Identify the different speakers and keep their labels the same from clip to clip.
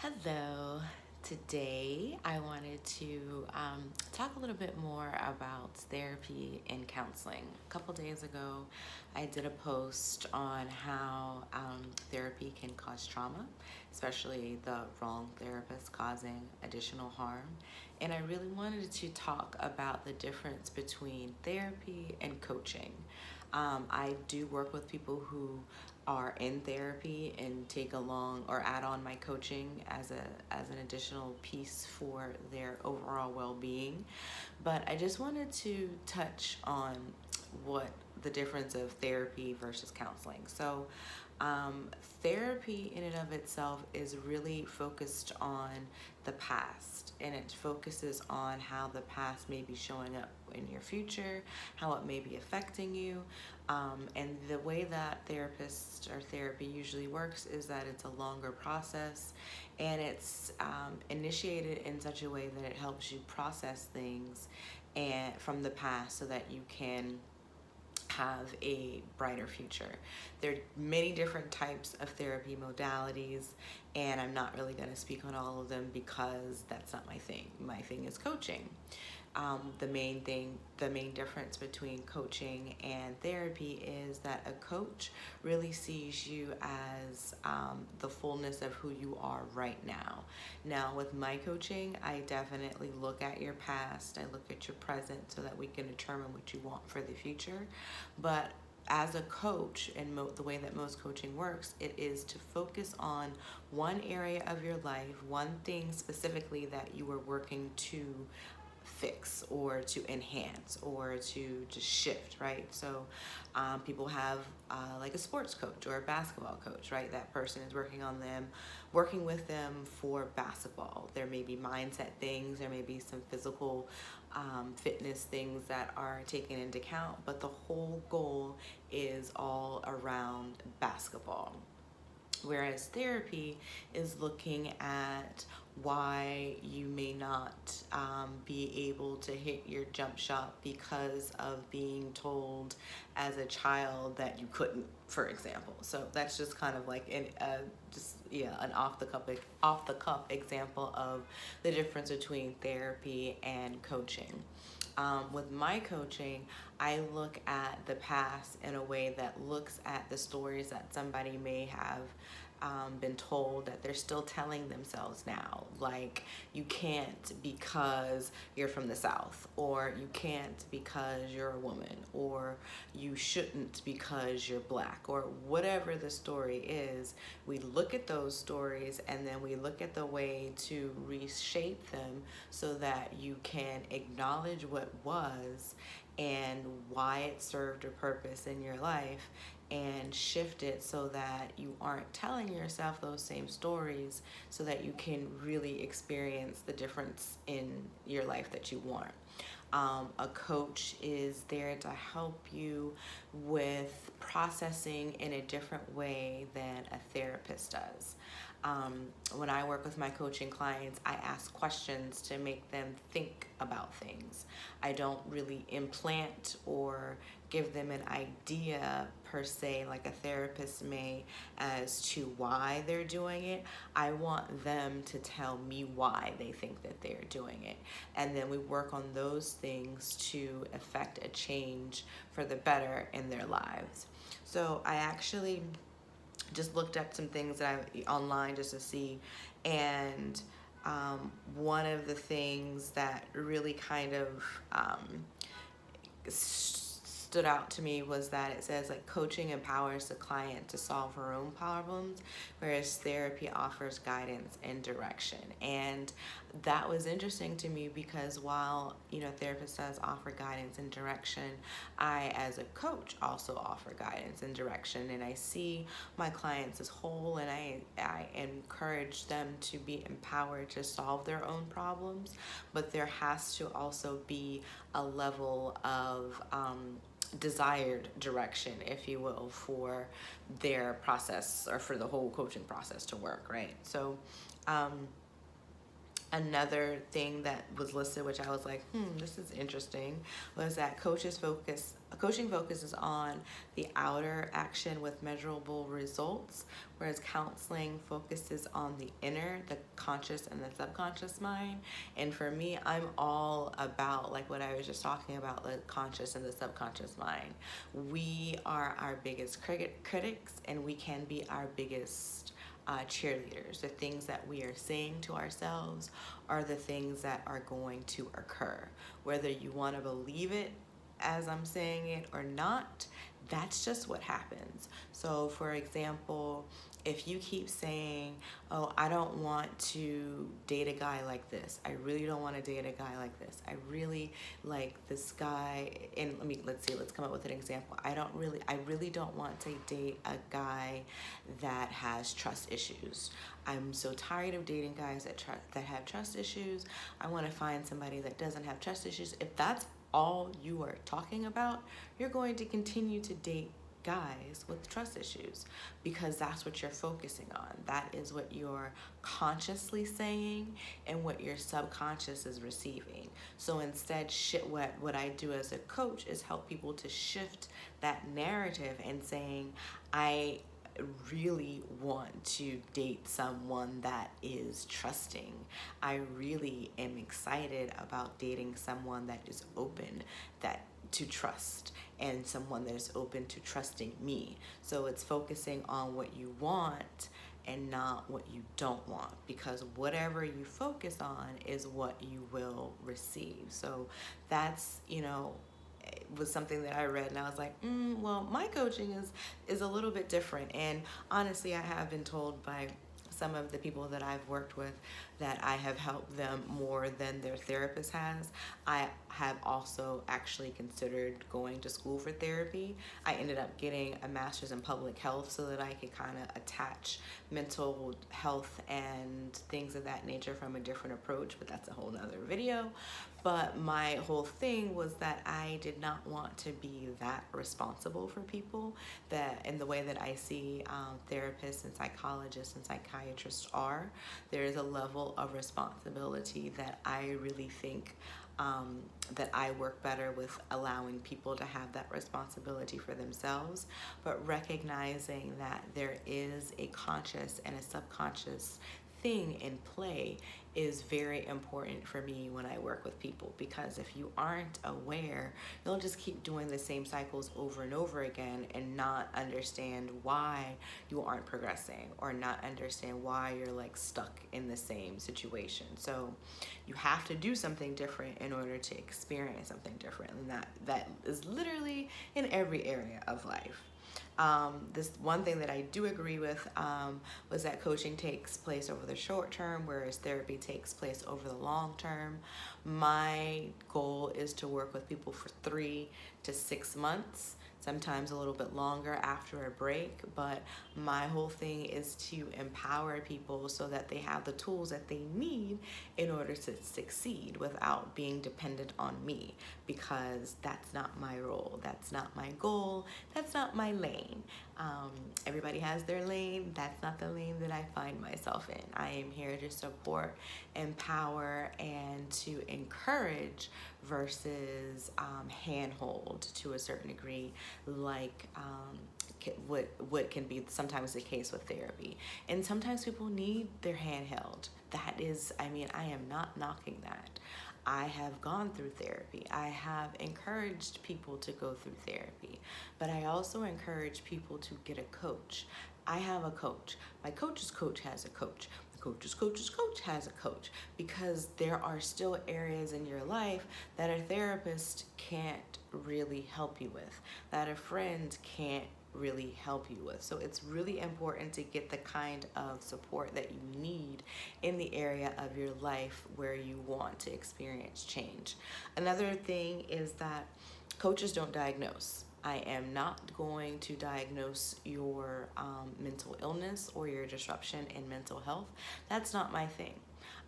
Speaker 1: Hello. Today I wanted to talk a little bit more about therapy and counseling. A couple days ago, I did a post on how therapy can cause trauma, especially the wrong therapist causing additional harm. And I really wanted to talk about the difference between therapy and coaching. I do work with people who are in therapy and take along or add on my coaching as an additional piece for their overall well-being. But I just wanted to touch on what the difference of therapy versus counseling. Um, Therapy in and of itself is really focused on the past, and it focuses on how the past may be showing up in your future, how it may be affecting you. And the way that therapists or therapy usually works is that it's a longer process, and it's initiated in such a way that it helps you process things and from the past so that you can have a brighter future. There are many different types of therapy modalities, and I'm not really going to speak on all of them because that's not my thing. My thing is coaching. The main difference between coaching and therapy is that a coach really sees you as the fullness of who you are right now. Now, with my coaching, I definitely look at your past, I look at your present so that we can determine what you want for the future. But as a coach, and the way that most coaching works, it is to focus on one area of your life, one thing specifically that you are working to fix or to enhance or to just shift, right? People have like a sports coach or a basketball coach, right? That person is working with them for basketball. There may be mindset things, there may be some physical fitness things that are taken into account, but the whole goal is all around basketball. Whereas therapy is looking at why you may not be able to hit your jump shot because of being told as a child that you couldn't, for example. So that's just kind of like an off the cuff example of the difference between therapy and coaching. With my coaching, I look at the past in a way that looks at the stories that somebody may have been told that they're still telling themselves now. Like, you can't because you're from the South, or you can't because you're a woman, or you shouldn't because you're black, or whatever the story is. We look at those stories and then we look at the way to reshape them so that you can acknowledge what was and why it served a purpose in your life, and shift it so that you aren't telling yourself those same stories, so that you can really experience the difference in your life that you want. A coach is there to help you with processing in a different way than a therapist does. When I work with my coaching clients, I ask questions to make them think about things. I don't really implant or give them an idea per se, like a therapist may, as to why they're doing it. I want them to tell me why they think that they're doing it. And then we work on those things to affect a change for the better in their lives. So I actually just looked up some things that I online just to see, and one of the things that really kind of stood out to me was that it says like coaching empowers the client to solve her own problems, whereas therapy offers guidance and direction. And that was interesting to me because while therapist does offer guidance and direction, I as a coach also offer guidance and direction, and I see my clients as whole, and I encourage them to be empowered to solve their own problems, but there has to also be a level of desired direction, if you will, for their process or for the whole coaching process to work, right? So Another thing that was listed, which I was like, this is interesting, was that coaching focuses on the outer action with measurable results, whereas counseling focuses on the inner, the conscious and the subconscious mind. And for me, I'm all about like what I was just talking about, the conscious and the subconscious mind. We are our biggest critics, and we can be our biggest cheerleaders. The things that we are saying to ourselves are the things that are going to occur. Whether you want to believe it as I'm saying it or not, that's just what happens. So, for example, if you keep saying, oh, I don't want to date a guy like this. I really don't want to date a guy like this. I really like this guy. And let's come up with an example. I really don't want to date a guy that has trust issues. I'm so tired of dating guys that have trust issues. I want to find somebody that doesn't have trust issues. If that's all you are talking about, you're going to continue to date guys with trust issues, because that's what you're focusing on. That is what you're consciously saying and what your subconscious is receiving. So instead, what I do as a coach is help people to shift that narrative and saying, I really want to date someone that is trusting. I really am excited about dating someone that is open to trust, and someone that is open to trusting me. So it's focusing on what you want and not what you don't want, because whatever you focus on is what you will receive. So that's, it was something that I read, and I was like, well, my coaching is a little bit different. And honestly, I have been told by some of the people that I've worked with that I have helped them more than their therapist has. I have also actually considered going to school for therapy. I ended up getting a master's in public health so that I could kind of attach mental health and things of that nature from a different approach, but that's a whole nother video. But my whole thing was that I did not want to be that responsible for people, that in the way that I see therapists and psychologists and psychiatrists are, there is a level of responsibility that I really think that I work better with allowing people to have that responsibility for themselves, but recognizing that there is a conscious and a subconscious thing in play is very important for me when I work with people, because if you aren't aware, you'll just keep doing the same cycles over and over again and not understand why you aren't progressing, or not understand why you're like stuck in the same situation. So you have to do something different in order to experience something different, and that is literally in every area of life. This one thing that I do agree with was that coaching takes place over the short term, whereas therapy takes place over the long term. My goal is to work with people for 3 to 6 months, sometimes a little bit longer after a break, but my whole thing is to empower people so that they have the tools that they need in order to succeed without being dependent on me, because that's not my role, that's not my goal, that's not my lane. Everybody has their lane. That's not the lane that I find myself in. I am here to support, empower, and to encourage versus handhold to a certain degree, like what can be sometimes the case with therapy. And sometimes people need their hand held. That is, I am not knocking that. I have gone through therapy. I have encouraged people to go through therapy, but I also encourage people to get a coach. I have a coach. My coach's coach has a coach. The coach's coach's coach has a coach, because there are still areas in your life that a therapist can't really help you with, that a friend can't really help you with. So it's really important to get the kind of support that you need in the area of your life where you want to experience change. Another thing is that coaches don't diagnose. I am not going to diagnose your mental illness or your disruption in mental health. That's not my thing.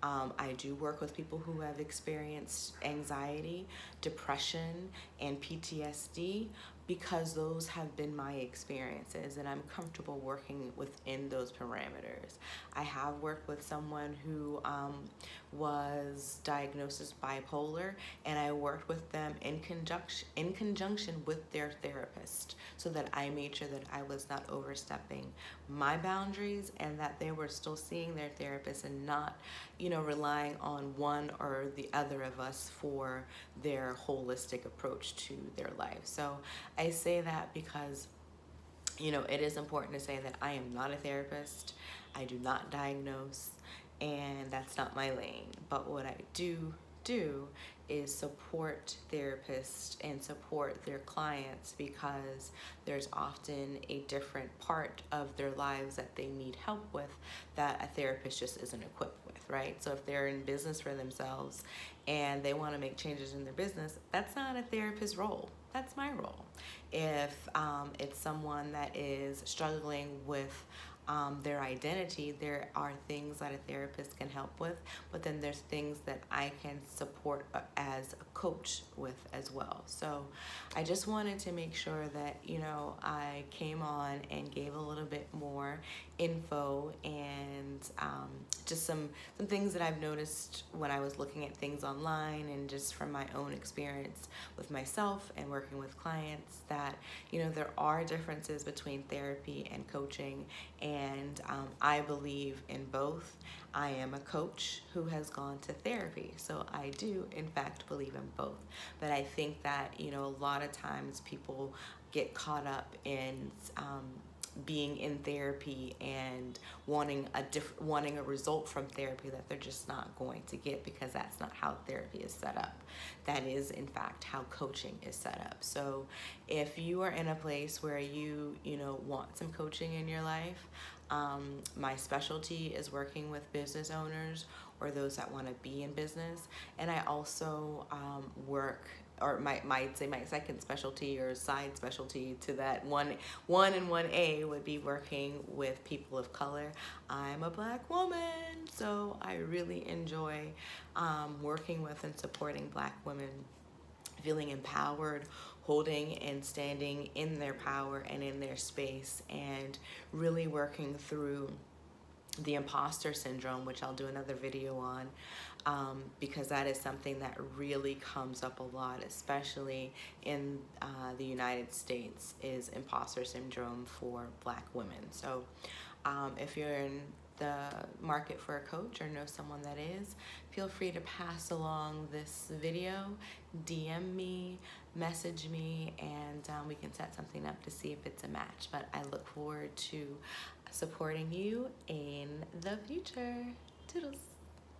Speaker 1: I do work with people who have experienced anxiety, depression, and PTSD because those have been my experiences and I'm comfortable working within those parameters. I have worked with someone who was diagnosed as bipolar, and I worked with them in conjunction with their therapist so that I made sure that I was not overstepping my boundaries and that they were still seeing their therapist and not, relying on one or the other of us for their holistic approach to their life. So I say that because, it is important to say that I am not a therapist. I do not diagnose, and that's not my lane. But what I do is support therapists and support their clients because there's often a different part of their lives that they need help with that a therapist just isn't equipped with, right? So if they're in business for themselves and they want to make changes in their business, that's not a therapist's role. That's my role. If it's someone that is struggling with their identity, there are things that a therapist can help with, but then there's things that I can support as a coach with as well. So I just wanted to make sure that, I came on and gave a little bit more info and just some things that I've noticed when I was looking at things online and just from my own experience with myself and working with clients that, there are differences between therapy and coaching, and I believe in both. I am a coach who has gone to therapy, so I do in fact believe in both. But I think that, a lot of times people get caught up in being in therapy and wanting a result from therapy that they're just not going to get, because that's not how therapy is set up. That is in fact how coaching is set up. So if you are in a place where you want some coaching in your life, my specialty is working with business owners or those that want to be in business, and I also work, or I'd say my second specialty or side specialty to that one and 1A would be working with people of color. I'm a Black woman, so I really enjoy working with and supporting Black women feeling empowered, holding and standing in their power and in their space, and really working through the imposter syndrome, which I'll do another video on, because that is something that really comes up a lot, especially in the United States, is imposter syndrome for Black women. So if you're in the market for a coach or know someone that is, feel free to pass along this video, DM me, message me, and we can set something up to see if it's a match. But I look forward to supporting you in the future. Toodles.